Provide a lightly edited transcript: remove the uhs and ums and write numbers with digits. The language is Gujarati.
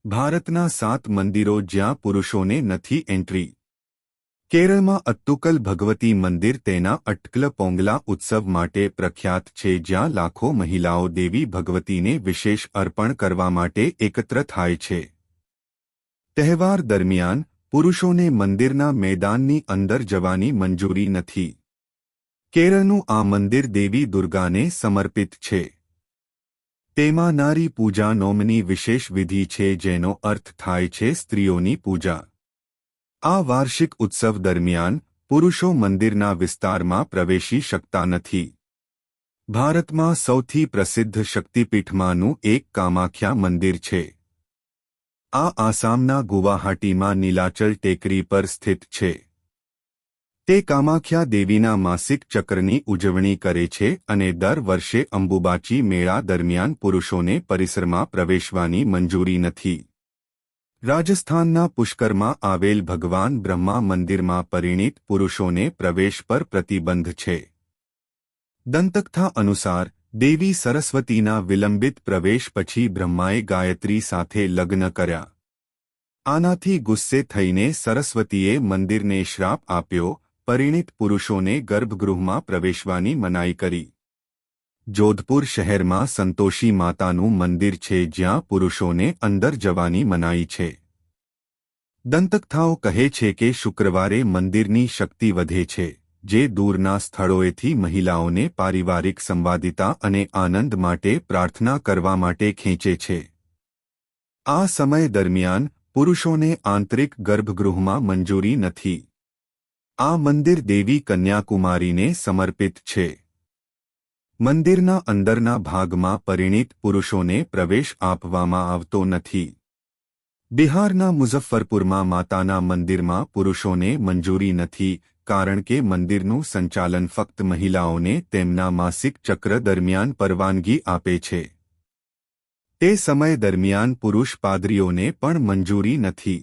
ભારતના 7 મંદિરો જ્યાં પુરુષોને નથી એન્ટ્રી। કેરળમાં અત્તુકલ ભગવતી મંદિર તેના અટકલ પોંગલા ઉત્સવ માટે પ્રખ્યાત છે, જ્યાં લાખો મહિલાઓ દેવી ભગવતીને વિશેષ અર્પણ કરવા માટે એકત્ર થાય છે। તહેવાર દરમિયાન પુરુષોને મંદિરના મેદાનની અંદર જવાની મંજૂરી નથી। કેરળનું આ મંદિર દેવી દુર્ગાને સમર્પિત છે। તેમાં નારી પૂજા નોમની વિશેષ વિધિ છે, જેનો અર્થ થાય છે સ્ત્રીઓની પૂજા। આ વાર્ષિક ઉત્સવ દરમિયાન પુરુષો મંદિરના વિસ્તારમાં પ્રવેશી શકતા નથી। ભારતમાં સૌથી પ્રસિદ્ધ શક્તિપીઠમાંનું એક કામાખ્યા મંદિર છે। આ આસામના ગુવાહાટીમાં નીલાચલ ટેકરી પર સ્થિત છે। તે કામાખ્યા દેવીના માસિક ચક્રની ઉજવણી કરે છે અને દર વર્ષે અંબુબાચી મેળા દરમિયાન પુરુષોને પરિસરમાં પ્રવેશવાની મંજૂરી નથી। રાજસ્થાનના પુષ્કરમાં આવેલ ભગવાન બ્રહ્મા મંદિરમાં પરિણીત પુરુષોને પ્રવેશ પર પ્રતિબંધ છે। દંતકથા અનુસાર દેવી સરસ્વતીના વિલંબિત પ્રવેશ પછી બ્રહ્માએ ગાયત્રી સાથે લગ્ન કર્યા। આનાથી ગુસ્સે થઈને સરસ્વતીએ મંદિરને શ્રાપ આપ્યો। પરિણીત પુરુષોને ગર્ભગૃહમાં પ્રવેશવાની મનાઈ કરી। જોધપુર શહેરમાં સંતોષી માતાનું મંદિર છે, જ્યાં પુરુષોને અંદર જવાની મનાઈ છે। દંતકથાઓ કહે છે કે શુક્રવારે મંદિરની શક્તિ વધે છે, જે દૂરના સ્થળોએથી મહિલાઓને પારિવારિક સંવાદિતા અને આનંદ માટે પ્રાર્થના કરવા માટે ખેંચે છે। આ સમય દરમિયાન પુરુષોને આંતરિક ગર્ભગૃહમાં મંજૂરી નથી। આ મંદિર દેવી કન્યાકુમારીને સમર્પિત છે। મંદિરના અંદરના ભાગમાં પરિણીત પુરુષોને પ્રવેશ આપવામાં આવતો નથી। બિહારના મુઝફ્ફરપુરમાં માતાના મંદિરમાં પુરુષોને મંજૂરી નથી, કારણ કે મંદિરનું સંચાલન ફક્ત મહિલાઓને તેમના માસિક ચક્ર દરમિયાન પરવાનગી આપે છે। તે સમય દરમિયાન પુરુષ પાદરીઓને પણ મંજૂરી નથી।